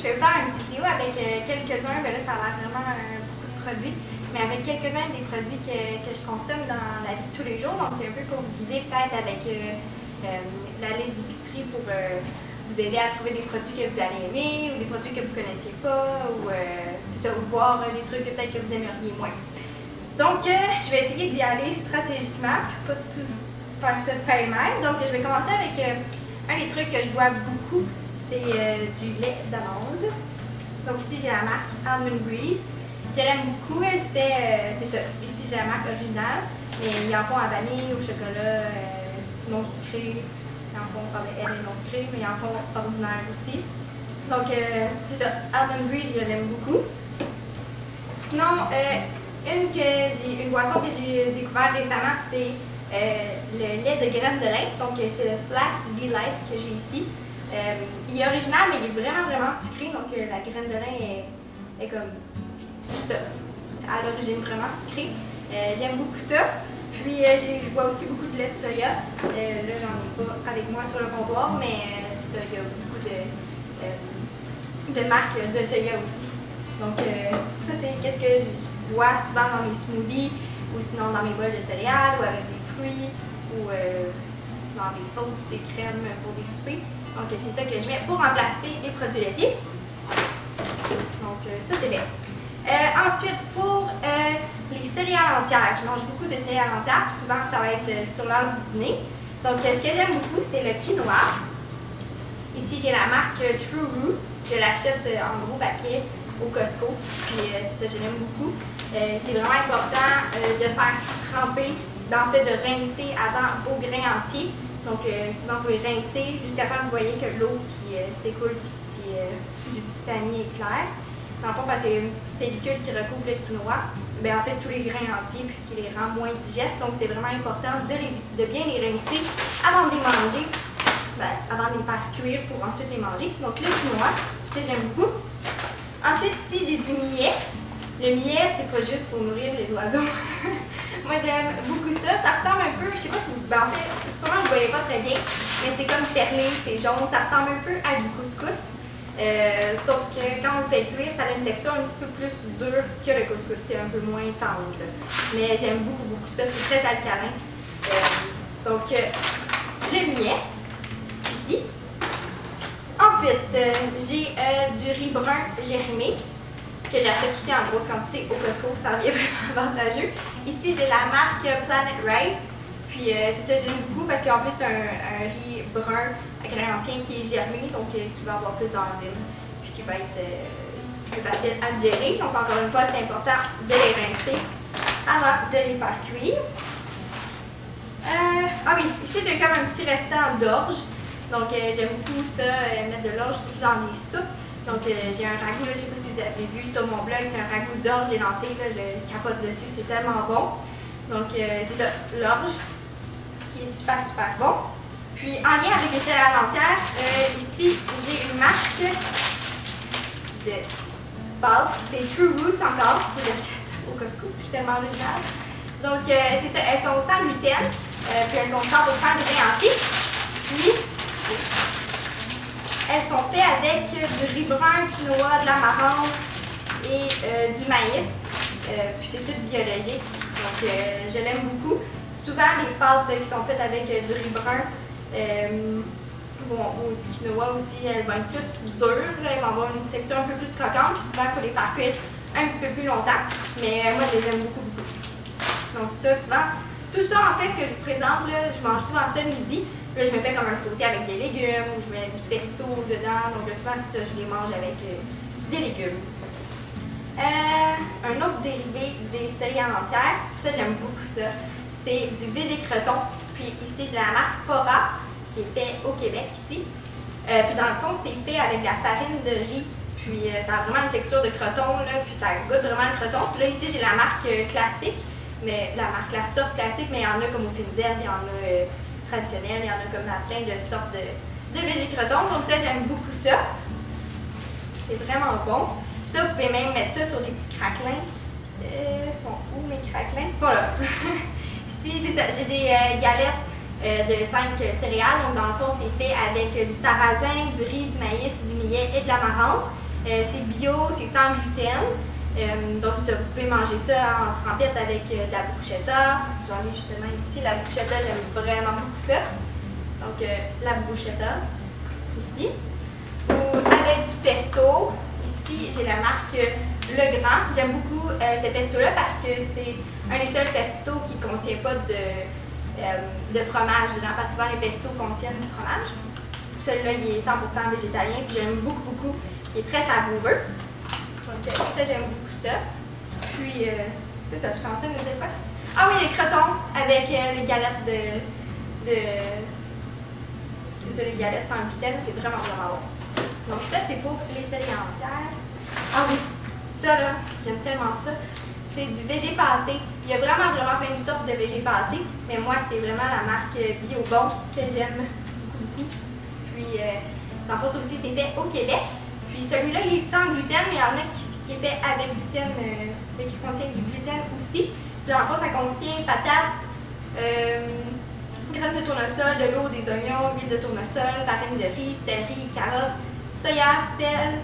je vais faire une petite vidéo avec quelques-uns, ben là ça a l'air vraiment beaucoup de produits, mais avec quelques-uns des produits que je consomme dans la vie de tous les jours. Donc c'est un peu pour vous guider peut-être avec la liste d'épicerie pour vous aider à trouver des produits que vous allez aimer ou des produits que vous ne connaissez pas ou, ou voir des trucs que peut-être que vous aimeriez moins. Donc je vais essayer d'y aller stratégiquement, pas tout faire ça pêle-mêle. Donc je vais commencer avec un des trucs que je bois beaucoup, c'est du lait d'amande. Donc ici j'ai la marque Almond Breeze. Je l'aime beaucoup, elle se fait, c'est ça, ici j'ai la marque originale, mais ils en font à vanille, au chocolat, non sucré. Ils en font, elle est non sucrée, mais ils en font ordinaire aussi. Donc c'est ça, Almond Breeze, je l'aime beaucoup. Sinon, une boisson que j'ai découvert récemment, c'est le lait de graines de lin. Donc c'est le Flax Delight que j'ai ici. Il est original, mais il est vraiment sucré. Donc la graine de lin est comme ça, à l'origine vraiment sucrée. J'aime beaucoup ça. Puis je bois aussi beaucoup de lait de soya. Là, j'en ai pas avec moi sur le comptoir, mais c'est ça, il y a beaucoup de marques de soya aussi. Donc ça, c'est qu'est-ce que je bois souvent dans mes smoothies ou sinon dans mes bols de céréales ou avec des fruits ou dans des sauces, des crèmes pour des soupers. Donc c'est ça que je mets pour remplacer les produits laitiers. Donc ça c'est bien. Ensuite pour les céréales entières, je mange beaucoup de céréales entières. Souvent ça va être sur l'heure du dîner. Donc ce que j'aime beaucoup c'est le quinoa. Ici j'ai la marque True Roots. Je l'achète en gros paquet au Costco. Puis c'est ça, je l'aime beaucoup. C'est vraiment important de faire tremper, en fait de rincer avant vos grains entiers. Donc souvent vous les rincez jusqu'à temps que vous voyez que l'eau qui s'écoule du petit tamis est claire. Dans le fond, parce qu'il y a une petite pellicule qui recouvre le quinoa, bien, en fait tous les grains entiers puis qui les rend moins digestes. Donc c'est vraiment important de bien les rincer avant de les manger, avant de les faire cuire pour ensuite les manger. Donc le quinoa que j'aime beaucoup. Ensuite ici j'ai du millet. Le millet, c'est pas juste pour nourrir les oiseaux. Moi, j'aime beaucoup ça. Ça ressemble un peu, je sais pas si vous... en fait, sûrement vous ne voyez pas très bien, mais c'est comme perlé, c'est jaune. Ça ressemble un peu à du couscous. Sauf que quand on le fait cuire, ça a une texture un petit peu plus dure que le couscous. C'est un peu moins tendre. Mais j'aime beaucoup ça. C'est très alcalin. Donc, le millet, ici. Ensuite, j'ai du riz brun germé, que j'achète aussi en grosse quantité au Costco, ça devient vraiment avantageux. Ici, j'ai la marque Planet Rice, puis c'est ça, j'aime beaucoup parce qu'en plus, c'est un riz brun à grains entiers qui est germé, donc qui va avoir plus d'enzymes, puis qui va être plus facile à digérer. Donc, encore une fois, c'est important de les rincer avant de les faire cuire. Ah oui, ici, j'ai comme un petit restant d'orge, donc j'aime beaucoup ça, mettre de l'orge surtout dans les soupes. Donc j'ai un ragoût, là, je ne sais pas si vous avez vu sur mon blog, c'est un ragoût d'orge et lentilles, là, je capote dessus, c'est tellement bon. Donc c'est ça, l'orge, qui est super bon. Puis en lien avec les céréales entières, ici j'ai une marque de pâtes, c'est True Roots encore, que j'achète au Costco, je suis tellement originale. Donc c'est ça, elles sont sans gluten, puis elles sont 100% de grains entiers. Puis elles sont faites avec du riz brun, quinoa, de l'amarante et du maïs. Puis c'est tout biologique. Donc je l'aime beaucoup. Souvent les pâtes qui sont faites avec du riz brun ou du quinoa aussi, elles vont être plus dures. Elles vont avoir une texture un peu plus croquante. Puis souvent il faut les faire cuire un petit peu plus longtemps. Mais moi je les aime beaucoup. Donc ça souvent, tout ça en fait ce que je vous présente, là, je mange souvent ça le midi. Là, je me fais comme un sauté avec des légumes ou je mets du pesto dedans. Donc, souvent, ça, je les mange avec des légumes. Un autre dérivé des céréales entières, ça, j'aime beaucoup ça, c'est du végécreton. Puis ici, j'ai la marque Pora, qui est fait au Québec ici. Puis dans le fond, c'est fait avec de la farine de riz. Puis ça a vraiment une texture de croton, là, puis ça goûte vraiment le croton. Puis là, ici, j'ai la marque classique, mais la sorte classique, mais il y en a comme aux fines herbes, il y en a traditionnel, il y en a comme plein de sortes de végécrotons. Donc ça, j'aime beaucoup ça. C'est vraiment bon. Ça, vous pouvez même mettre ça sur des petits craquelins. Ils sont où mes craquelins? Ils sont là. Ici, c'est ça. J'ai des galettes de 5 céréales. Donc dans le fond, c'est fait avec du sarrasin, du riz, du maïs, du millet et de l'amarante. C'est bio, c'est sans gluten. Donc ça, vous pouvez manger ça en trempette avec de la bruschetta. J'en ai justement ici, la bruschetta, j'aime vraiment beaucoup ça. Donc la bruschetta, ici. Ou avec du pesto. Ici, j'ai la marque Le Grand. J'aime beaucoup ce pesto-là parce que c'est un des seuls pestos qui ne contient pas de fromage dedans, parce que souvent les pestos contiennent du fromage. Celui-là, il est 100% végétalien, puis j'aime beaucoup, beaucoup. Il est très savoureux. Donc ça, j'aime beaucoup ça. Puis, c'est ça, je suis en train de me dire quoi? Ah oui, les crotons avec les galettes c'est ça, les galettes sans gluten, c'est vraiment, vraiment bon. Donc ça, c'est pour les céréales entières. Ah oui, ça là, j'aime tellement ça. C'est du végé pâté. Il y a vraiment, vraiment plein de sortes de végé pâté, mais moi, c'est vraiment la marque Bio Bon que j'aime beaucoup. Puis, dans le fond, ça aussi, c'est fait au Québec. Puis celui-là, il est sans gluten, mais il y en a qui est fait avec gluten, mais qui contient du gluten aussi. Puis dans le fond, ça contient patates, graines de tournesol, de l'eau, des oignons, huile de tournesol, farine de riz, céleri, carottes, soya, sel,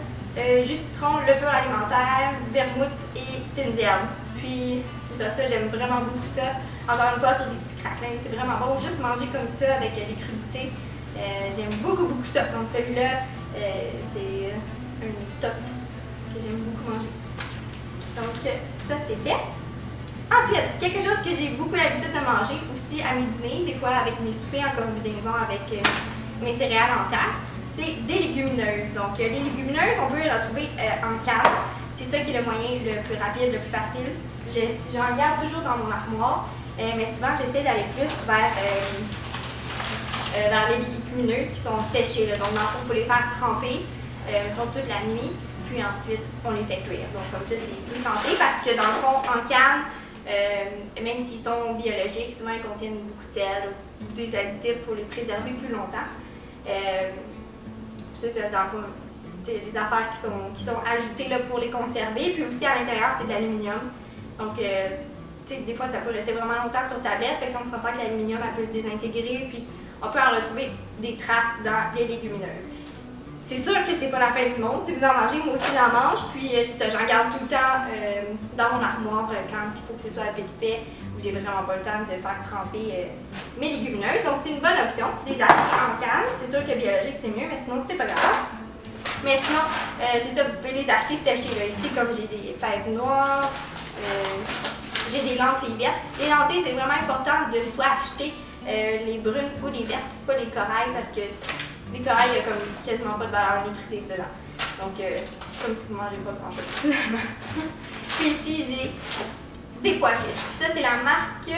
jus de citron, levure alimentaire, vermouth et fines herbes. Puis c'est ça, j'aime vraiment beaucoup ça. Encore une fois, sur des petits craquelins, c'est vraiment bon. Juste manger comme ça avec des crudités. J'aime beaucoup, beaucoup ça. Donc celui-là, c'est un top que j'aime beaucoup manger. Donc ça, c'est fait. Ensuite, quelque chose que j'ai beaucoup l'habitude de manger aussi à mes dîners, des fois avec mes soupers en combinaison avec mes céréales entières, c'est des légumineuses. Donc les légumineuses, on peut les retrouver en canne. C'est ça qui est le moyen le plus rapide, le plus facile. J'en garde toujours dans mon armoire, mais souvent j'essaie d'aller plus vers les légumineuses qui sont séchées. Là. Donc dans le fond, il faut les faire tremper toute la nuit, puis ensuite on les fait cuire. Donc comme ça, c'est plus santé parce que dans le fond, en canne, même s'ils sont biologiques, souvent ils contiennent beaucoup de sel ou des additifs pour les préserver plus longtemps. C'est ça, dans le fond, les affaires qui sont ajoutées là, pour les conserver. Puis aussi à l'intérieur, c'est de l'aluminium. Donc, des fois, ça peut rester vraiment longtemps sur tablette. Fait qu'on ne se rend pas que l'aluminium peut se désintégrer. Puis on peut en retrouver des traces dans les légumineuses. C'est sûr que c'est pas la fin du monde. Si vous en mangez, moi aussi j'en mange. Puis c'est ça, j'en garde tout le temps dans mon armoire quand il faut que ce soit vite fait ou j'ai vraiment pas le temps de faire tremper mes légumineuses. Donc c'est une bonne option. Les acheter en canne. C'est sûr que biologique c'est mieux, mais sinon c'est pas grave. Mais sinon, c'est ça, vous pouvez les acheter séchés. Là. Ici, comme j'ai des fèves noires, j'ai des lentilles vertes. Les lentilles, c'est vraiment important de soit acheter les brunes ou les vertes, pas les corails, parce que les corails, il n'y a comme quasiment pas de valeur nutritive dedans. Donc, comme si vous ne mangez pas grand-chose. Puis ici, j'ai des pois chiches. Puis ça, c'est la marque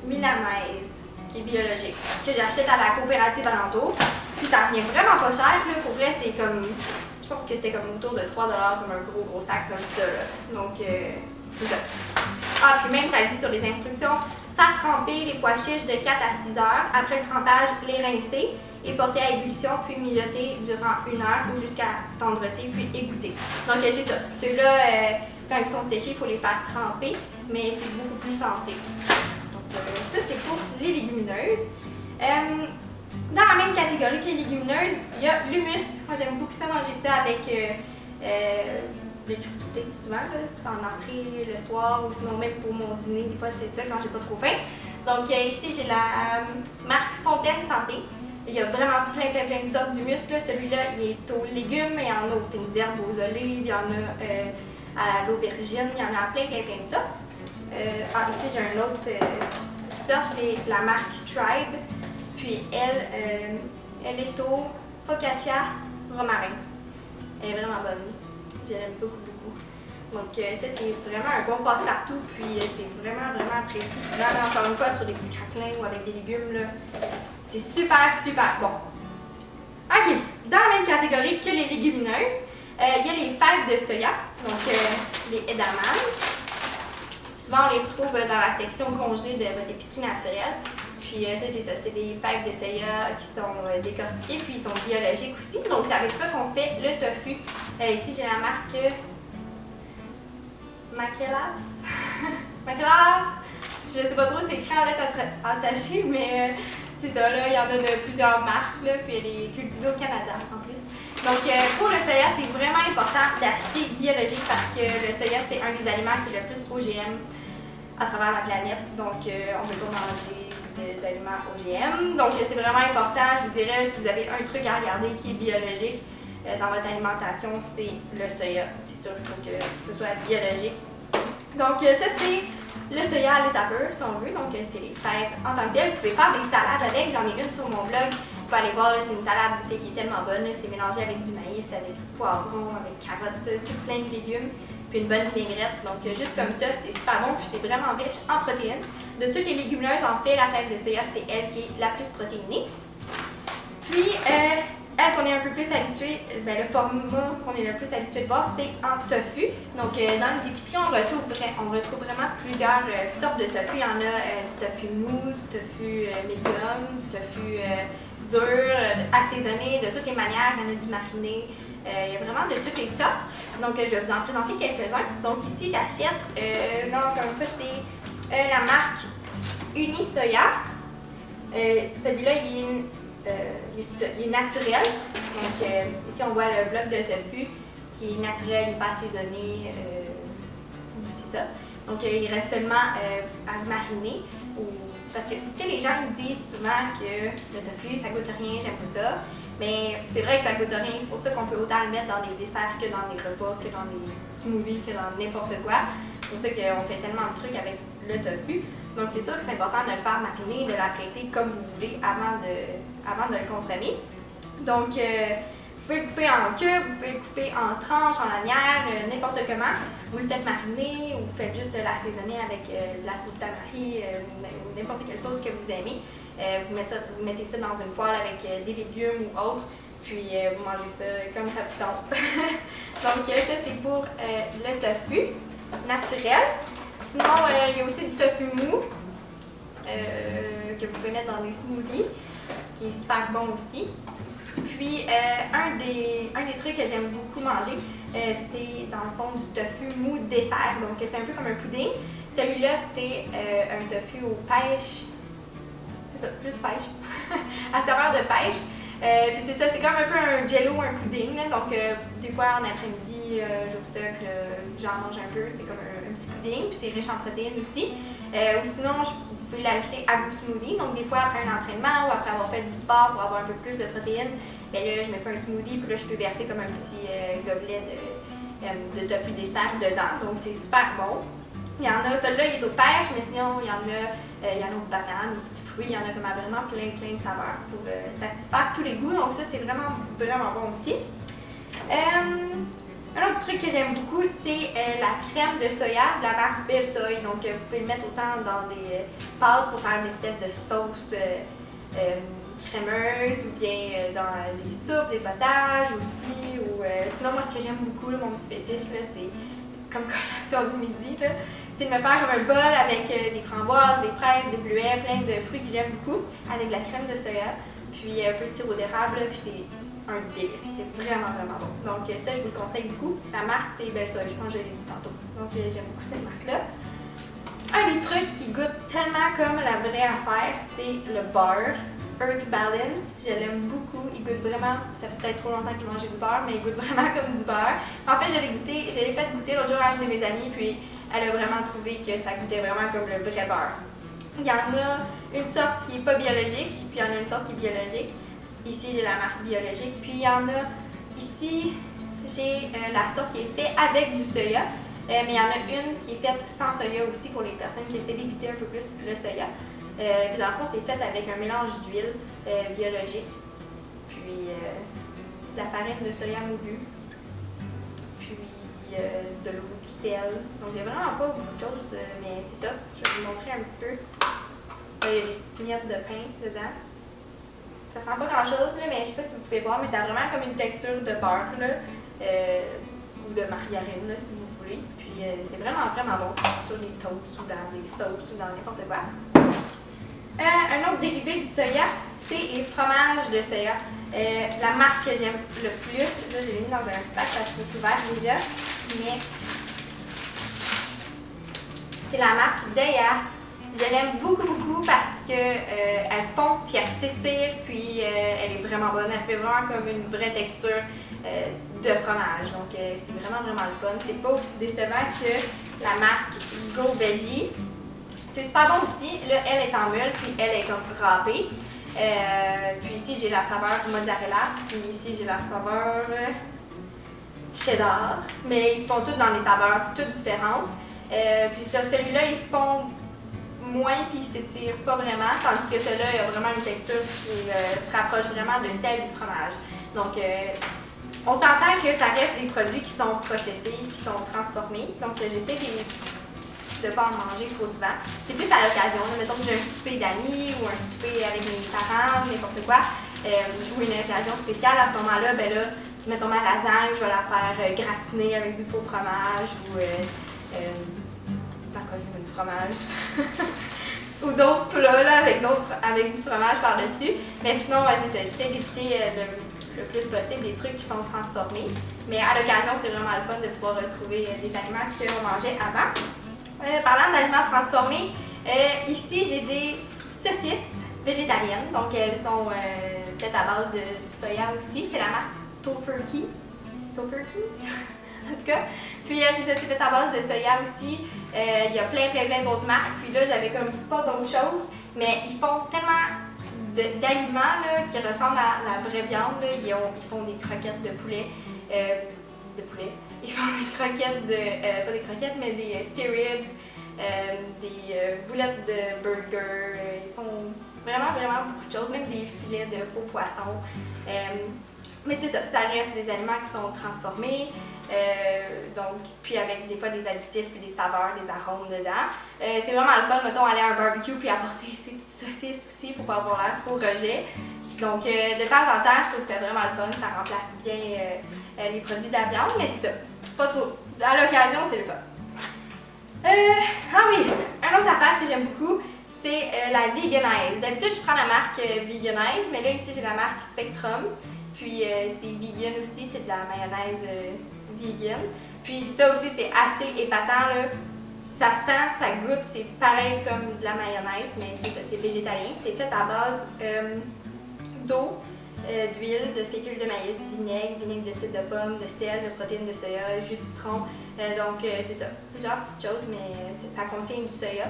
Milanaise, qui est biologique, que j'achète à la coopérative alentour. Puis ça revient vraiment pas cher. Là. Pour vrai, c'est comme, je pense que c'était comme autour de 3 $, comme un gros sac comme ça. Là. Donc, c'est ça. Ah, puis même, ça dit sur les instructions, faire tremper les pois chiches de 4 à 6 heures. Après le trempage, les rincer et porter à ébullition, puis mijoter durant 1 heure ou jusqu'à tendreté, puis égoutter. Donc, c'est ça. Ceux-là, quand ils sont séchés, il faut les faire tremper, mais c'est beaucoup plus santé. Donc, ça, c'est pour les légumineuses. Dans la même catégorie que les légumineuses, il y a l'humus. Moi, j'aime beaucoup ça, manger ça avec des crudités, souvent, là, en entrée le soir, ou sinon même pour mon dîner. Des fois, c'est ça quand j'ai pas trop faim. Donc, ici, j'ai la marque Fontaine Santé. Il y a vraiment plein de sortes d'humus. Celui-là, il est aux légumes, il y en a aux fines herbes, aux olives, il y en a à l'aubergine, il y en a plein de sortes. Ici, j'ai un autre sorte, c'est la marque Tribe. Puis elle est au focaccia romarin. Elle est vraiment bonne. Je l'aime beaucoup. Donc ça, c'est vraiment un bon passe-partout. Puis c'est vraiment apprécié. Souvent, encore une fois, sur des petits craquelins ou avec des légumes, là. C'est super bon. OK. Dans la même catégorie que les légumineuses, il y a les fèves de soya, donc les edamame. Souvent, on les retrouve dans la section congelée de votre épicerie naturelle. Puis ça, c'est ça, c'est des fèves de soya qui sont décortiquées, puis ils sont biologiques aussi. Donc c'est avec ça qu'on fait le tofu. Ici, j'ai la marque Makelas. Makelas! Je sais pas trop, c'est écrit en lettres attachées, mais c'est ça, là, il y en a de plusieurs marques, là, puis elle est cultivée au Canada en plus. Donc, pour le soya, c'est vraiment important d'acheter biologique parce que le soya, c'est un des aliments qui est le plus OGM à travers la planète. Donc, on ne peut pas manger d'aliments OGM. Donc, c'est vraiment important. Je vous dirais, si vous avez un truc à regarder qui est biologique dans votre alimentation, c'est le soya. C'est sûr qu'il faut que ce soit biologique. Donc, ça, c'est le soya à l'état pur, si on veut. Donc, c'est les fèves en tant que telles. Vous pouvez faire des salades avec. J'en ai une sur mon blog. Vous pouvez aller voir, c'est une salade qui est tellement bonne. C'est mélangé avec du maïs, avec du poivron, avec carottes, tout plein de légumes. Puis une bonne vinaigrette. Donc, juste comme ça, c'est super bon. Puis c'est vraiment riche en protéines. De toutes les légumineuses, en fait, la fève de soya, c'est elle qui est la plus protéinée. Puis, elle qu'on est un peu plus habitué, le format qu'on est le plus habitué de voir, c'est en tofu. Donc, dans les épiceries, on retrouve vraiment plusieurs sortes de tofu. Il y en a du tofu mou, du tofu médium, du tofu dur, assaisonné, de toutes les manières. Il y en a du mariné. Il y a vraiment de toutes les sortes. Donc, je vais vous en présenter quelques-uns. Donc, ici, j'achète, encore une fois, c'est la marque Unisoya. Celui-là, il est naturel. Donc, ici, on voit le bloc de tofu qui est naturel, il n'est pas assaisonné. C'est ça. Donc, il reste seulement à mariner. Parce que, tu sais, les gens ils disent souvent que le tofu, ça goûte rien, j'aime pas ça. Mais c'est vrai que ça goûte rien. C'est pour ça qu'on peut autant le mettre dans des desserts que dans des repas, que dans des smoothies, que dans n'importe quoi. C'est pour ça qu'on fait tellement de trucs avec le tofu. Donc, c'est sûr que c'est important de le faire mariner, de l'apprêter comme vous voulez avant de le consommer. Donc, vous pouvez le couper en cubes, vous pouvez le couper en tranches, en lanières, n'importe comment. Vous le faites mariner ou vous faites juste l'assaisonner avec de la sauce tamari, n'importe quelle sauce que vous aimez. Vous mettez ça dans une poêle avec des légumes ou autre, puis vous mangez ça comme ça vous tente. Donc, ça, c'est pour le tofu naturel. Sinon, il y a aussi du tofu mou que vous pouvez mettre dans des smoothies, qui est super bon aussi. Puis, un des trucs que j'aime beaucoup manger, c'est dans le fond du tofu mou dessert. Donc, c'est un peu comme un pudding. Celui-là, c'est un tofu aux pêches. C'est ça, juste pêche. À saveur de pêche. Puis c'est ça, c'est comme un peu un jello, un pudding. Là. Donc, des fois, en après-midi, j'ouvre ça, puis j'en mange un peu. C'est comme un petit pudding, puis c'est riche en protéines aussi. Ou sinon, vous pouvez l'ajouter à vos smoothies. Donc, des fois, après un entraînement ou après avoir fait du sport pour avoir un peu plus de protéines, bien là, je me fais un smoothie, puis là, je peux verser comme un petit gobelet de tofu dessert dedans. Donc, c'est super bon. Il y en a, celui-là, il est aux pêches, mais sinon, il y en a aux bananes, aux petits fruits. Il y en a comme vraiment plein de saveurs pour satisfaire tous les goûts. Donc, ça, c'est vraiment bon aussi. Un autre truc que j'aime beaucoup, c'est la crème de soya de la marque Belle Soy. Donc, vous pouvez le mettre autant dans des pâtes pour faire une espèce de sauce crémeuse ou bien dans des soupes, des potages aussi. Ou, sinon, moi, ce que j'aime beaucoup, là, mon petit fétiche, c'est comme collation du midi. C'est de me faire comme un bol avec des framboises, des fraises, des bleuets, plein de fruits que j'aime beaucoup, avec de la crème de soya, puis un peu de sirop d'érable, puis c'est un délice. C'est vraiment bon. Donc ça, je vous le conseille beaucoup. La marque, c'est Belle Soy, je pense que je l'ai dit tantôt. Donc j'aime beaucoup cette marque-là. Un des trucs qui goûte tellement comme la vraie affaire, c'est le beurre. Earth Balance, je l'aime beaucoup, il goûte vraiment, ça fait peut-être trop longtemps que j'ai mangé du beurre, mais il goûte vraiment comme du beurre. En fait, je l'ai fait goûter l'autre jour à une de mes amies, puis elle a vraiment trouvé que ça goûtait vraiment comme le vrai beurre. Il y en a une sorte qui n'est pas biologique, puis il y en a une sorte qui est biologique. Ici, j'ai la marque biologique, puis il y en a, ici, j'ai la sorte qui est faite avec du soya, mais il y en a une qui est faite sans soya aussi pour les personnes qui essaient d'éviter un peu plus le soya. Puis dans le fond, c'est fait avec un mélange d'huile biologique, puis de la farine de soya moulue, puis de l'eau, du sel. Donc il n'y a vraiment pas beaucoup de choses, mais c'est ça. Je vais vous montrer un petit peu. Il y a des petites miettes de pain dedans. Ça sent pas grand chose, là, mais je sais pas si vous pouvez voir, mais ça a vraiment comme une texture de beurre là, ou de margarine là, si vous voulez. Puis c'est vraiment bon sur les toasts ou dans les sauces ou dans n'importe quoi. Un autre dérivé du soya, c'est les fromages de soya. La marque que j'aime le plus, là je l'ai mis dans un sac parce que c'est ouvert déjà, mais c'est la marque Daiya. Je l'aime beaucoup, beaucoup parce que elle fond, puis elle s'étire, puis elle est vraiment bonne. Elle fait vraiment comme une vraie texture de fromage. Donc, c'est vraiment, vraiment le fun. C'est pas aussi décevant que la marque Go Veggie. C'est super bon aussi. Là, elle est en meule, puis elle est comme râpée. Puis ici, j'ai la saveur mozzarella, puis ici, j'ai la saveur cheddar. Mais ils se font tous dans des saveurs toutes différentes. Puis ça, celui-là, ils font moins puis ils s'étirent pas vraiment, tandis que celui-là, il a vraiment une texture qui se rapproche vraiment de celle du fromage. Donc, on s'entend que ça reste des produits qui sont processés, qui sont transformés. Donc, j'essaie de ne pas en manger trop souvent. C'est plus à l'occasion. Mettons que j'ai un souper d'amis ou un souper avec mes parents, n'importe quoi, ou une occasion spéciale. À ce moment-là, ben là, mettons ma lasagne, je vais la faire gratiner avec du faux fromage ou du fromage. Ou d'autres plats là, avec du fromage par-dessus. Mais sinon, c'est ça. J'essaie d'éviter le plus possible les trucs qui sont transformés. Mais à l'occasion, c'est vraiment le fun de pouvoir retrouver des aliments qu'on mangeait avant. Parlant d'aliments transformés, ici j'ai des saucisses végétariennes. Donc elles sont faites à base de soya aussi. C'est la marque Tofurky. Tofurky? En tout cas. Puis c'est ça, c'est fait à base de soya aussi. Il y a plein d'autres marques. Puis là, j'avais comme pas d'autres choses. Mais ils font tellement d'aliments qui ressemblent à la vraie viande. Là. Ils font des croquettes de poulet. Ils font des croquettes pas des croquettes, mais des spare ribs, des boulettes de burger. Ils font vraiment beaucoup de choses, même des filets de faux poissons. Mais c'est ça, ça reste des aliments qui sont transformés. Donc, puis avec des fois des additifs, puis des saveurs, des arômes dedans. C'est vraiment le fun, mettons, aller à un barbecue puis apporter ses petites saucisses aussi pour pas avoir l'air trop rejet. Donc, de temps en temps, je trouve que c'est vraiment le fun, ça remplace bien les produits de la viande, mais c'est ça, pas trop. À l'occasion, c'est le fun. Ah oui, une autre affaire que j'aime beaucoup, c'est la Veganize. D'habitude, je prends la marque Veganize, mais là, ici, j'ai la marque Spectrum. Puis, c'est vegan aussi, c'est de la mayonnaise vegan. Puis, ça aussi, c'est assez épatant, là. Ça sent, ça goûte, c'est pareil comme de la mayonnaise, mais c'est ça, c'est végétalien. C'est fait à base d'eau, d'huile, de fécule de maïs, vinaigre de cidre de pomme, de sel, de protéines de soya, jus de citron. Donc, c'est ça, plusieurs petites choses, mais ça contient du soya.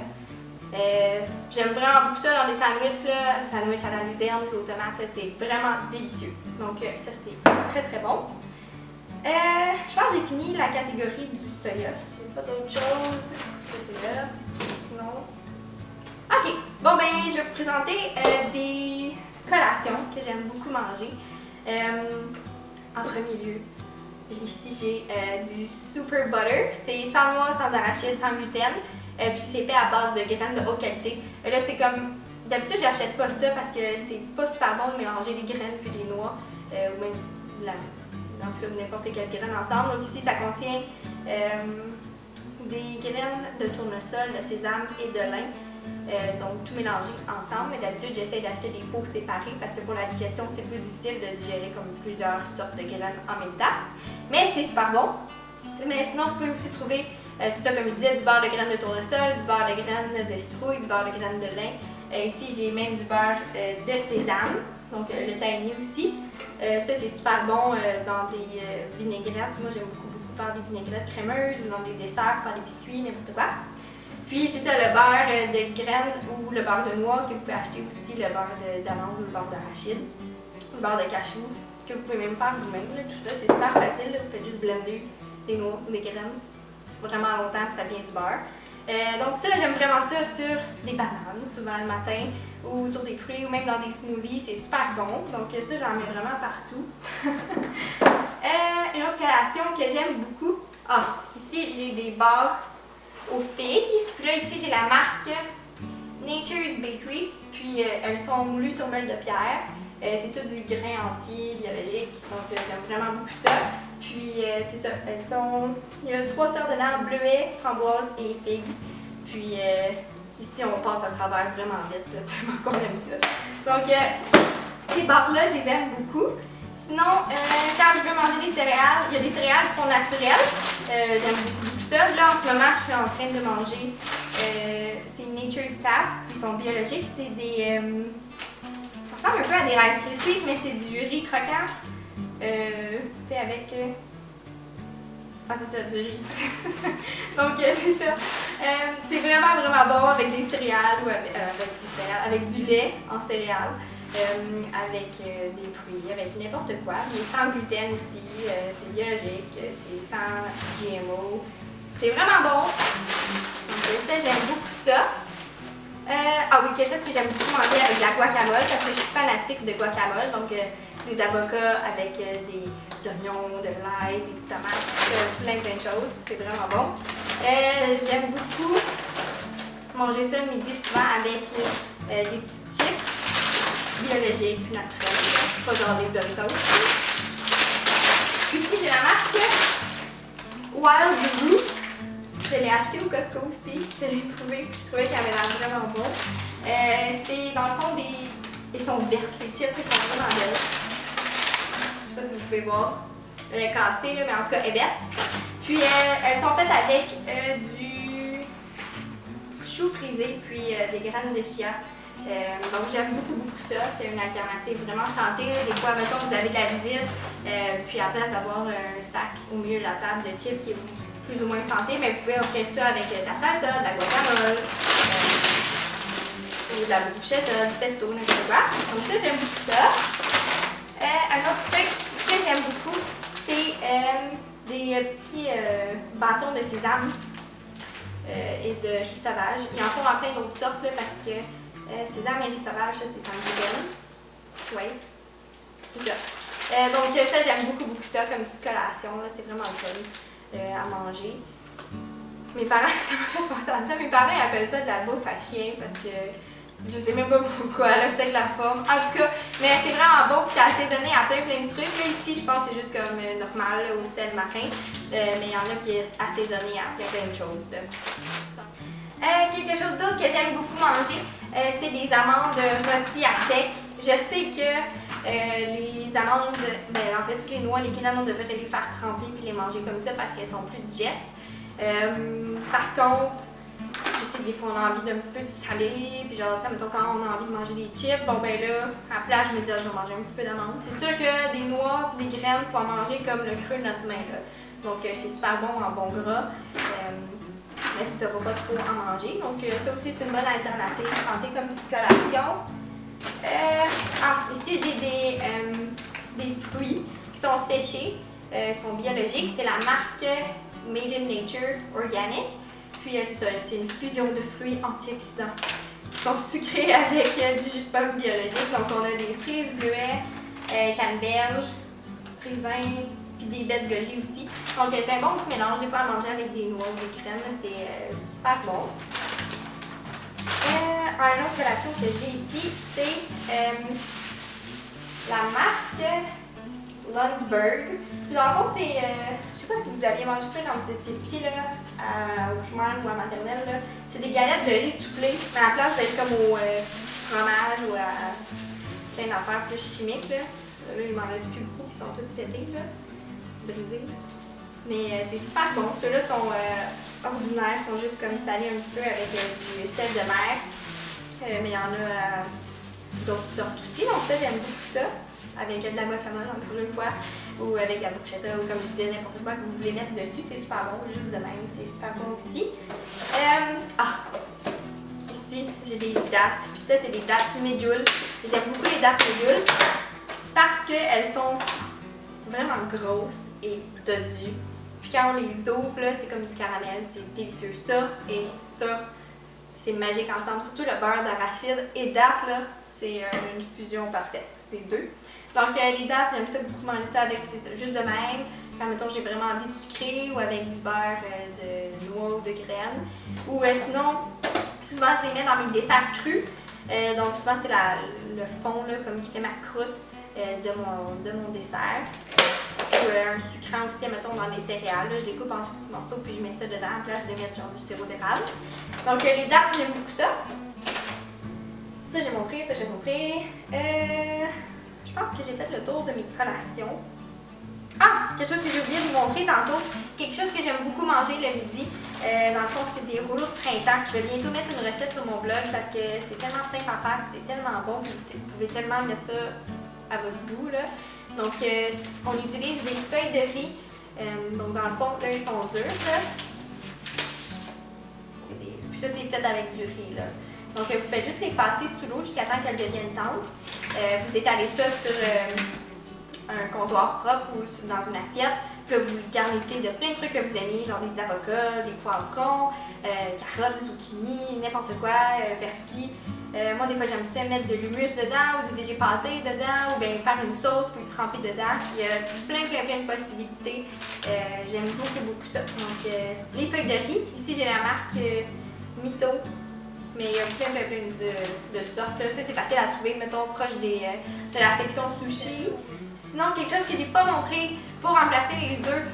J'aime vraiment beaucoup ça dans les sandwichs, là, sandwich à la luzerne et aux tomates, c'est vraiment délicieux. Donc ça c'est très bon. Je pense que j'ai fini la catégorie du soya. J'ai pas d'autre chose. C'est là. Non. Ok, bon ben je vais vous présenter des collations que j'aime beaucoup manger. En premier lieu, ici j'ai du Super Butter. C'est sans noix, sans arachide, sans gluten. Puis c'est fait à base de graines de haute qualité. Là, c'est comme. D'habitude, j'achète pas ça parce que c'est pas super bon de mélanger des graines puis des noix, ou même en tout cas n'importe quelle graine ensemble. Donc ici, ça contient des graines de tournesol, de sésame et de lin. Donc tout mélangé ensemble. Mais d'habitude, j'essaie d'acheter des pots séparés parce que pour la digestion, c'est plus difficile de digérer comme plusieurs sortes de graines en même temps. Mais c'est super bon. Mais sinon, vous pouvez aussi trouver. C'est ça, comme je disais, du beurre de graines de tournesol, du beurre de graines de citrouille, du beurre de graines de lin. Ici, j'ai même du beurre de sésame, donc le tahini aussi. Ça, c'est super bon dans des vinaigrettes. Moi, j'aime beaucoup faire des vinaigrettes crémeuses ou dans des desserts, faire des biscuits, n'importe quoi. Puis, c'est ça, le beurre de graines ou le beurre de noix que vous pouvez acheter aussi, le beurre d'amande ou le beurre d'arachide, le beurre de cachou, que vous pouvez même faire vous-même. Tout ça, c'est super facile. Là. Vous faites juste blender des noix, des graines. Vraiment longtemps que ça devient du beurre. Donc ça, j'aime vraiment ça sur des bananes, souvent le matin, ou sur des fruits, ou même dans des smoothies, c'est super bon. Donc ça, j'en mets vraiment partout. Une autre collation que j'aime beaucoup. Ah, ici, j'ai des barres aux figues. Puis là, ici, j'ai la marque Nature's Bakery. Puis elles sont moulues sur meule de pierre. C'est tout du grain entier, biologique. Donc j'aime vraiment beaucoup ça. Puis c'est ça, elles sont. Il y a 3 sortes dedans, bleuet, framboise et figue. Puis ici on passe à travers vraiment vite, là, tellement qu'on aime ça. Donc ces barres-là, je les aime beaucoup. Sinon, quand je veux manger des céréales, il y a des céréales qui sont naturelles. J'aime beaucoup ça. Là en ce moment, je suis en train de manger c'est Nature's Nature's Path, puis ils sont biologiques. C'est des. Ça ressemble un peu à des Rice Krispies, mais c'est du riz croquant. Fait avec. Ah, c'est ça, du riz. Donc, c'est ça. C'est vraiment, vraiment bon avec des céréales ou avec du lait en céréales. Avec des fruits, avec n'importe quoi, mais sans gluten aussi, c'est biologique, c'est sans GMO. C'est vraiment bon. Donc ça, j'aime beaucoup ça. Ah oui, quelque chose que j'aime beaucoup manger avec de la guacamole, parce que je suis fanatique de guacamole, donc des avocats avec des oignons, de l'ail, des tomates, plein de choses, c'est vraiment bon. J'aime beaucoup manger ça le midi souvent avec des petites chips biologiques, naturelles, pas genre des Doritos. Ici, j'ai la marque Wild Roots. Je l'ai acheté au Costco aussi. Je l'ai trouvé, puis je trouvais qu'elle avait l'air vraiment bon. C'est dans le fond des. Ils sont vertes, les chips, ils sont vraiment belles. Je sais pas si vous pouvez voir. Elle est cassée, là, mais en tout cas, elle est verte. Puis elles sont faites avec du chou frisé, puis des graines de chia. Donc j'aime beaucoup ça, c'est une alternative vraiment santé. Des fois, mettons, vous avez de la visite, puis à la place d'avoir un sac au milieu de la table de chips qui est plus ou moins santé, mais vous pouvez offrir ça avec de la salsa, de la guacamole, ou de la bouchette, du pesto, n'importe quoi. Donc ça, j'aime beaucoup ça. Un autre truc que j'aime beaucoup, c'est des petits bâtons de sésame et de riz sauvage. Ils en font en plein d'autres sortes là, parce que sésame et riz sauvage, ça c'est sans gluten. Oui, c'est ça. Donc ça, j'aime beaucoup ça comme petite collation. C'est vraiment le fun à manger. Mes parents, ça m'a fait penser à ça. Mes parents ils appellent ça de la bouffe à chien parce que je sais même pas pourquoi, peut-être la forme. En tout cas, mais c'est vraiment bon, puis c'est assaisonné à plein de trucs. Là, ici, je pense que c'est juste comme normal là, au sel marin, mais il y en a qui est assaisonné à plein de choses. Quelque chose d'autre que j'aime beaucoup manger, c'est des amandes rôties à sec. Je sais que les amandes, en fait, toutes les noix, les graines, on devrait les faire tremper puis les manger comme ça parce qu'elles sont plus digestes. Par contre, je sais que des fois on a envie d'un petit peu de salé, puis genre ça, mettons quand on a envie de manger des chips, bon ben là, à la place, je me dis, je vais manger un petit peu d'amandes. C'est sûr que des noix, des graines, il faut en manger comme le creux de notre main, là. Donc c'est super bon en bon gras. Mais si ça ne va pas trop en manger. Donc ça aussi c'est une bonne alternative santé comme petite collation. Ici j'ai des fruits qui sont séchés, sont biologiques. C'est la marque Made in Nature Organic. Puis c'est ça, c'est une fusion de fruits antioxydants qui sont sucrés avec du jus de pomme biologique. Donc on a des cerises, bleuets, canneberges, raisins, puis des baies de goji aussi. Donc c'est un bon petit mélange, des fois à manger avec des noix ou des crèmes, c'est super bon. Une autre collation que j'ai ici, c'est la marque Lundberg. Puis dans le fond, c'est, je sais pas si vous aviez mangé ça quand vous étiez petit, là, au primaire ou à maternelle, là. C'est des galettes de riz soufflé, mais à la place d'être comme au fromage ou à plein d'affaires plus chimiques, là. Là, il m'en reste plus beaucoup, qui sont toutes pétées, là, brisées. Mais c'est super bon. Ceux-là sont ordinaires, sont juste comme salés un petit peu avec du sel de mer. Mais il y en a d'autres sortes aussi, donc ça, j'aime beaucoup ça. Avec de la guacamole, encore une fois, ou avec la bruschetta, ou comme je disais, n'importe quoi que vous voulez mettre dessus, c'est super bon, juste de même, c'est super bon aussi. Ici, j'ai des dattes, puis ça, c'est des dattes medjool. J'aime beaucoup les dattes medjool parce qu'elles sont vraiment grosses et dodues. Puis quand on les ouvre, là, c'est comme du caramel, c'est délicieux. Ça et ça, c'est magique ensemble, surtout le beurre d'arachide et dattes, là, c'est une fusion parfaite des deux. Donc les dattes, j'aime ça beaucoup manger ça avec juste de même. Quand mettons j'ai vraiment envie de sucrer ou avec du beurre de noix ou de graines. Ou sinon, souvent je les mets dans mes desserts crus. Donc souvent c'est le fond là, comme qui fait ma croûte de mon dessert. Ou un sucrant aussi, mettons dans les céréales. Là, je les coupe en tout petits morceaux puis je mets ça dedans en place de mettre genre du sirop d'érable. Donc les dattes, j'aime beaucoup ça. Ça j'ai montré, ça j'ai montré. Je pense que j'ai fait le tour de mes collations. Ah! Quelque chose que j'ai oublié de vous montrer tantôt. Quelque chose que j'aime beaucoup manger le midi. Dans le fond, c'est des rouleaux de printemps. Je vais bientôt mettre une recette sur mon blog parce que c'est tellement simple à faire, c'est tellement bon, vous pouvez tellement mettre ça à votre goût, là. Donc, on utilise des feuilles de riz. Donc, dans le fond, là, ils sont durs, là. Puis ça, c'est fait avec du riz, là. Donc, vous faites juste les passer sous l'eau jusqu'à temps qu'elles deviennent tendres. Vous étalez ça sur un comptoir propre ou dans une assiette. Puis là, vous le garnissez de plein de trucs que vous aimez, genre des avocats, des poivrons, carottes, zucchini, n'importe quoi, persil. Moi, des fois, j'aime ça mettre de l'humus dedans ou du végé pâté dedans ou bien faire une sauce puis le tremper dedans. Il y a plein de possibilités. J'aime beaucoup ça. Donc, les feuilles de riz. Ici, j'ai la marque Mito. Mais il y a plein de sortes. Là. Ça, c'est facile à trouver, mettons, proche de la section sushi. Sinon, quelque chose que j'ai pas montré pour remplacer les œufs,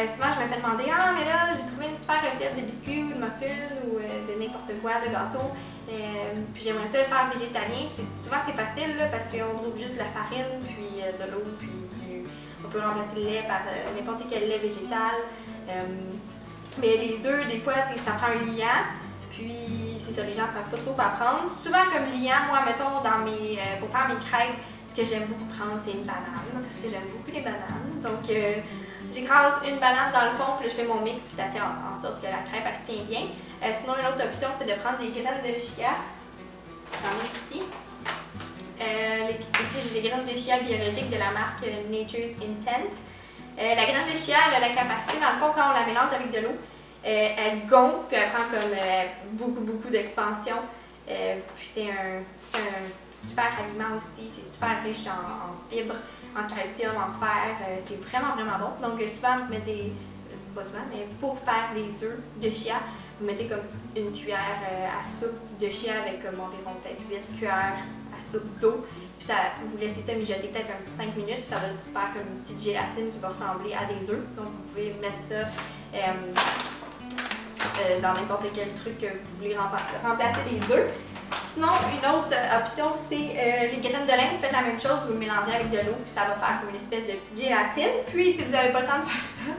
souvent je me fais demander ah, mais là, j'ai trouvé une super recette de biscuits ou de muffins ou de n'importe quoi, de gâteau. Puis j'aimerais ça le faire végétalien. Puis souvent, c'est facile là, parce qu'on trouve juste de la farine, puis de l'eau, puis on peut remplacer le lait par n'importe quel lait végétal. Mais les œufs, des fois, ça prend un liant. Puis, c'est ça, les gens ne savent pas trop quoi prendre. Souvent, comme liant, moi, mettons, pour faire mes crêpes, ce que j'aime beaucoup prendre, c'est une banane, parce que j'aime beaucoup les bananes. Donc, j'écrase une banane dans le fond, puis là, je fais mon mix, puis ça fait en sorte que la crêpe, elle se tient bien. Sinon, une autre option, c'est de prendre des graines de chia. J'en ai ici. Ici, j'ai des graines de chia biologiques de la marque Nature's Intent. La graine de chia, elle a la capacité, dans le fond, quand on la mélange avec de l'eau, elle gonfle, puis elle prend comme beaucoup d'expansion. Puis c'est un super aliment aussi, c'est super riche en fibres, en calcium, en fer, c'est vraiment bon. Donc souvent vous mettez, pas souvent, mais pour faire des œufs de chia, vous mettez comme une cuillère à soupe de chia avec comme environ peut-être 8 cuillères à soupe d'eau. Puis vous laissez ça mijoter peut-être un petit 5 minutes, puis ça va faire comme une petite gélatine qui va ressembler à des œufs. Donc vous pouvez mettre ça dans n'importe quel truc que vous voulez remplacer les œufs. Sinon, une autre option, c'est les graines de lin. Vous faites la même chose, vous le mélangez avec de l'eau, puis ça va faire comme une espèce de petite gélatine. Puis, si vous n'avez pas le temps de faire ça,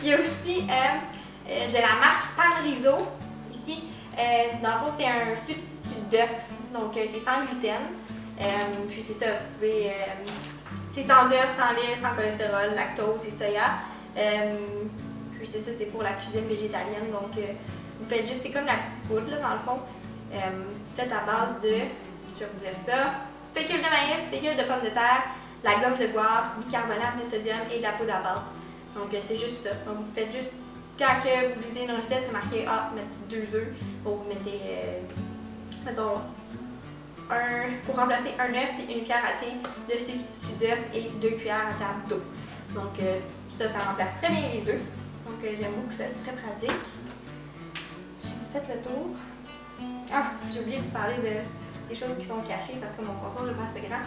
il y a aussi de la marque Panrizo. Ici, dans le fond, c'est un substitut d'œuf. Donc, c'est sans gluten. Puis, c'est ça, vous pouvez. C'est sans œuf, sans lait, sans cholestérol, lactose et soya. Puis c'est ça, c'est pour la cuisine végétalienne. Donc, vous faites juste, c'est comme la petite poudre, là, dans le fond. Faite à base de, je vais vous dire ça, fécule de maïs, fécule de pommes de terre, la gomme de goitre, bicarbonate de sodium et de la poudre à pâte. Donc, c'est juste ça. Donc, vous faites juste, quand que vous lisez une recette, c'est marqué mettre 2 œufs. Vous mettez, mettons, pour remplacer un œuf, c'est une cuillère à thé de substitut d'œuf et 2 cuillères à table d'eau. Donc, ça remplace très bien les œufs. Donc, j'aime beaucoup ça, c'est très pratique. J'ai fait le tour. Ah, j'ai oublié de vous parler des choses qui sont cachées parce que mon comptoir n'est pas assez grand.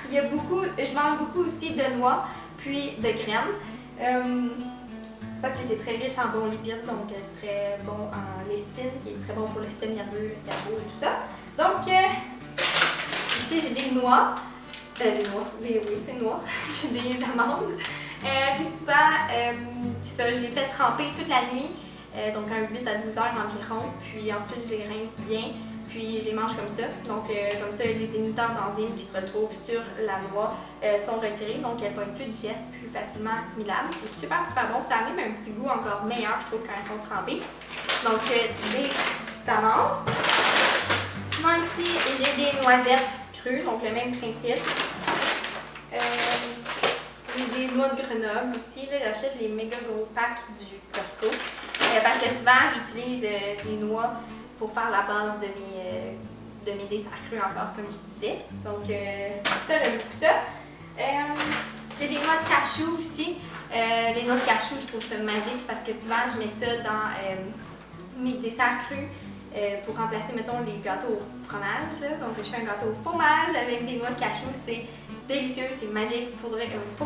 Il y a je mange beaucoup aussi de noix, puis de graines. Parce que c'est très riche en bons lipides, donc c'est très bon en lestine, qui est très bon pour le système nerveux, le cerveau et tout ça. Donc, ici j'ai des noix. Oui, c'est noix. J'ai des amandes. Puis souvent, c'est ça, je les fais tremper toute la nuit, donc un 8 à 12 heures environ. Puis ensuite, je les rince bien, puis je les mange comme ça. Donc, comme ça, les émetteurs d'enzymes qui se retrouvent sur la noix sont retirés, donc elles vont être plus digestes, plus facilement assimilables. C'est super bon. Ça a même un petit goût encore meilleur, je trouve, quand elles sont trempées. Donc, des amandes. Sinon, ici, j'ai des noisettes crues, donc le même principe. J'ai des noix de Grenoble aussi. J'achète les méga gros packs du Costco. Parce que souvent, j'utilise des noix pour faire la base de mes desserts crus encore, comme je disais. Donc, ça, j'aime beaucoup ça. J'ai des noix de cachou aussi. Les noix de cachou, je trouve ça magique parce que souvent, je mets ça dans mes desserts crus pour remplacer, mettons, les gâteaux au fromage. Là. Donc, je fais un gâteau au fromage avec des noix de cachou. C'est délicieux, c'est magique. Il faut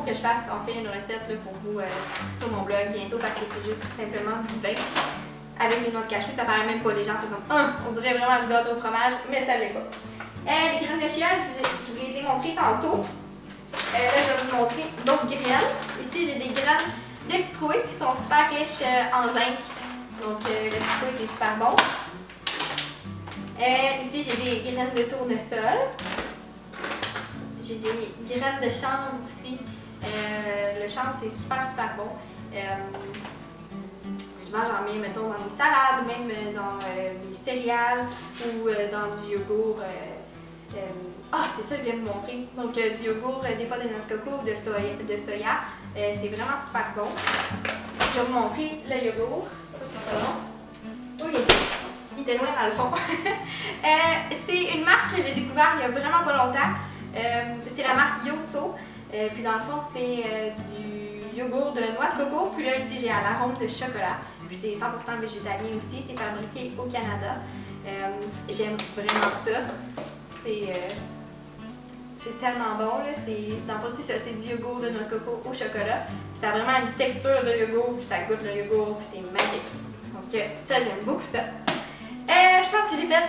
que je fasse en fait une recette là, pour vous sur mon blog bientôt parce que c'est juste tout simplement divin. Avec les noix de cachou, ça paraît même pas. Les gens sont comme on dirait vraiment du gâteau au fromage, mais ça l'est pas. Les graines de chia, je vous les ai montrées tantôt. Là, je vais vous montrer d'autres graines. Ici, j'ai des graines de citrouille qui sont super riches en zinc. Donc, le citrouille, c'est super bon. Ici, j'ai des graines de tournesol. J'ai des graines de chanvre aussi. Le chanvre, c'est super, super bon. Souvent, j'en mets, mettons, dans mes salades, même dans mes céréales ou dans du yogourt. C'est ça, je voulais vous montrer. Donc, du yogourt, des fois de noix de coco ou de soya. C'est vraiment super bon. Je vais vous montrer le yogourt. Ça, c'est pas long. Oui, il était loin dans le fond. C'est une marque que j'ai découvert il y a vraiment pas longtemps. C'est la marque Yoso. Puis dans le fond, c'est du yogourt de noix de coco. Puis là, ici, j'ai à l'arôme de chocolat. Puis c'est 100% végétalien aussi. C'est fabriqué au Canada. J'aime vraiment ça. C'est tellement bon. Là. Dans le fond, c'est ça. C'est du yogourt de noix de coco au chocolat. Puis ça a vraiment une texture de yogourt. Puis ça goûte le yogourt. Puis c'est magique. Donc ça, j'aime beaucoup ça. Je pense que j'ai fait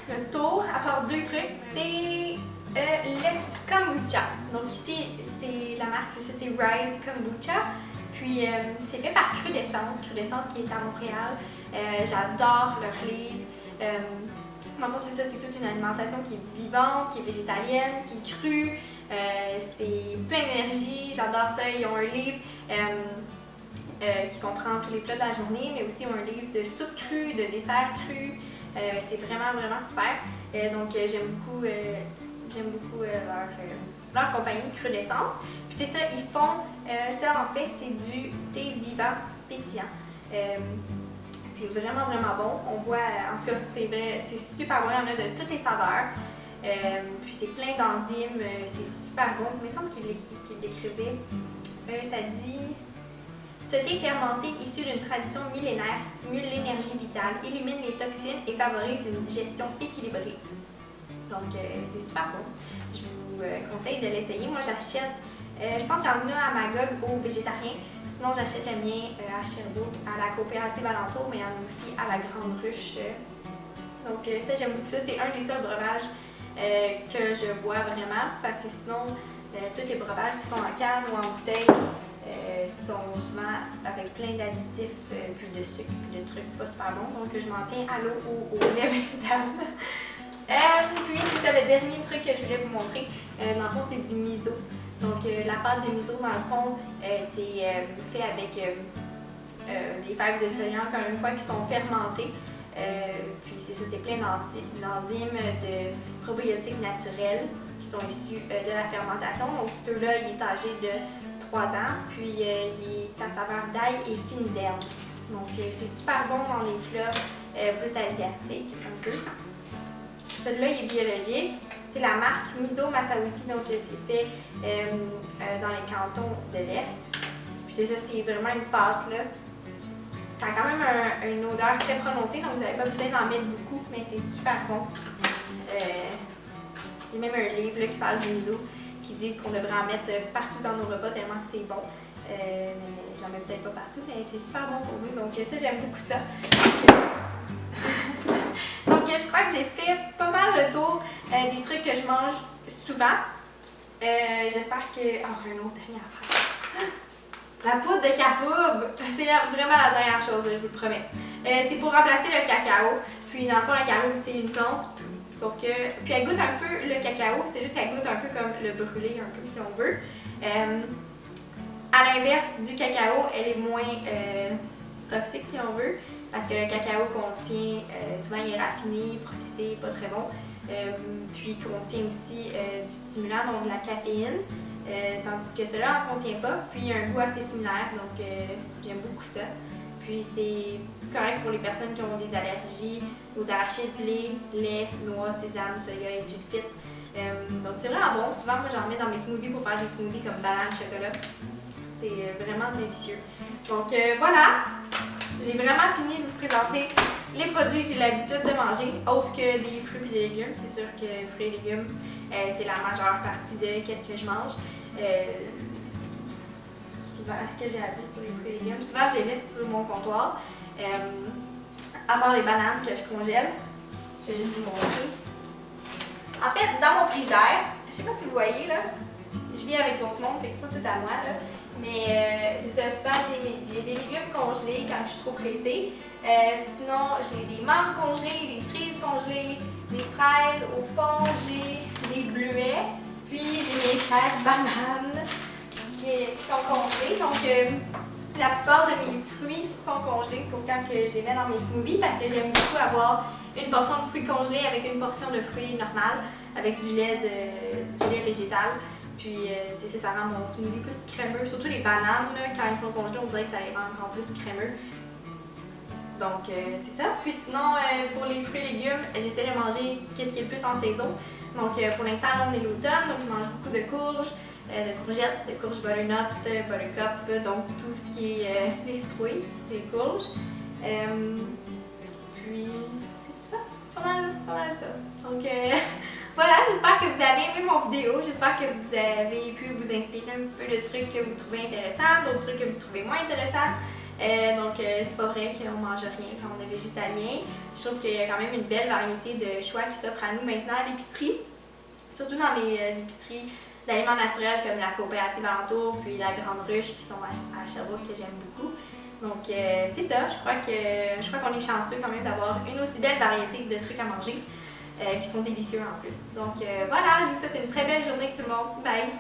le tour. À part deux trucs, c'est le kombucha. Donc ici, c'est la marque, c'est ça, c'est Rise Kombucha. Puis c'est fait par Crudescence qui est à Montréal. J'adore leur livre. En fait, c'est ça, c'est toute une alimentation qui est vivante, qui est végétalienne, qui est crue. C'est plein d'énergie. J'adore ça. Ils ont un livre qui comprend tous les plats de la journée, mais aussi ils ont un livre de soupe crue, de dessert cru. C'est vraiment, vraiment super. Donc j'aime beaucoup leur compagnie Crudescence. Puis c'est ça, ils font, ça en fait, c'est du thé vivant pétillant. C'est vraiment, vraiment bon. On voit, en tout cas, c'est vrai, c'est super bon. Il y en a de toutes les saveurs. Puis c'est plein d'enzymes, c'est super bon. Il me semble qu'il décrivait. Ça dit: ce thé fermenté issu d'une tradition millénaire stimule l'énergie vitale, élimine les toxines et favorise une digestion équilibrée. Donc c'est super bon. Je vous conseille de l'essayer. Moi j'achète, je pense qu'il y en a à Magog au végétarien. Sinon j'achète le mien à Sherbrooke, à la coopérative alentour, mais il y en a aussi à la Grande Ruche. Donc ça, j'aime beaucoup ça. C'est un des seuls breuvages que je bois vraiment, parce que sinon tous les breuvages qui sont en canne ou en bouteille sont souvent avec plein d'additifs, puis de sucre, puis de trucs pas super bons. Donc je m'en tiens à l'eau ou au lait végétal. Puis c'est ça, le dernier truc que je voulais vous montrer. Dans le fond, c'est du miso. Donc la pâte de miso, dans le fond, c'est fait avec des fèves de soya, encore une fois, qui sont fermentées. Puis c'est ça, c'est plein d'enzymes, de probiotiques naturels qui sont issus de la fermentation. Donc celui-là, il est âgé de 3 ans, puis il est à saveur d'ail et fines herbes. Donc c'est super bon dans les plats plus asiatiques, un peu. Celui-là, il est biologique. C'est la marque Miso Masawipi, donc c'est fait dans les cantons de l'Est. Puis c'est ça, c'est vraiment une pâte là. Ça a quand même une odeur très prononcée, donc vous n'avez pas besoin d'en mettre beaucoup, mais c'est super bon. Il y a même un livre là, qui parle du miso, qui dit qu'on devrait en mettre partout dans nos repas tellement que c'est bon. Mais j'en mets peut-être pas partout, mais c'est super bon pour nous, donc ça, j'aime beaucoup ça. Donc je crois que j'ai fait pas mal le tour des trucs que je mange souvent. J'espère que... Oh, un autre dernier affaire. La poudre de caroube, c'est vraiment la dernière chose, je vous le promets. C'est pour remplacer le cacao. Puis dans le fond, la caroube, c'est une plante, sauf que... Puis elle goûte un peu le cacao, c'est juste qu'elle goûte un peu comme le brûlé, un peu si on veut. À l'inverse du cacao, elle est moins toxique si on veut, parce que le cacao contient, souvent il est raffiné, processé, pas très bon, puis il contient aussi du stimulant, donc de la caféine, tandis que cela n'en contient pas, puis il y a un goût assez similaire, donc j'aime beaucoup ça. Puis c'est correct pour les personnes qui ont des allergies aux arachides, lait, noix, sésame, soya et sulfite. Donc c'est vraiment bon. Souvent, moi j'en mets dans mes smoothies pour faire des smoothies comme banane, chocolat. C'est vraiment délicieux. Donc voilà, j'ai vraiment fini de vous présenter les produits que j'ai l'habitude de manger, autres que des fruits et des légumes. C'est sûr que les fruits et légumes, c'est la majeure partie de qu'est-ce que je mange. Souvent, ce que j'ai à dire sur les fruits et légumes, souvent je les laisse sur mon comptoir. À part les bananes que je congèle, je vais juste vous montrer. En fait, dans mon frigidaire, je sais pas si vous voyez là, je vis avec d'autres mondes, fait que c'est pas tout à moi, là. Mais c'est ça, souvent j'ai des légumes congelés quand je suis trop pressée. Sinon, j'ai des mangues congelées, des cerises congelées, des fraises. Au fond, j'ai des bleuets. Puis j'ai mes chères bananes qui sont congelées. Donc, la plupart de mes fruits sont congelés pour quand que je les mets dans mes smoothies parce que j'aime beaucoup avoir une portion de fruits congelés avec une portion de fruits normal avec du lait végétal. Puis ça rend mon smoothie plus crémeux. Surtout les bananes, là, quand ils sont congelés, on dirait que ça les rend encore plus crémeux. Donc c'est ça. Puis sinon, pour les fruits et légumes, j'essaie de manger ce qui est le plus en saison. Donc pour l'instant, là, on est l'automne, donc je mange beaucoup de courges, de courgettes, de courges butternut, buttercup, donc tout ce qui est les citrouilles, les courges. Puis c'est tout ça. C'est pas mal ça. Donc voilà, j'espère que vous avez aimé mon vidéo. J'espère que vous avez pu vous inspirer un petit peu de trucs que vous trouvez intéressants, d'autres trucs que vous trouvez moins intéressants. Donc, c'est pas vrai qu'on mange rien quand on est végétalien. Je trouve qu'il y a quand même une belle variété de choix qui s'offrent à nous maintenant à l'épicerie. Surtout dans les épiceries d'aliments naturels comme la coopérative alentour, puis la Grande Ruche qui sont à Sherbrooke que j'aime beaucoup. Donc, c'est ça. Je crois qu'on est chanceux quand même d'avoir une aussi belle variété de trucs à manger qui sont délicieux en plus. Donc, voilà, je vous souhaite une très belle journée tout le monde. Bye!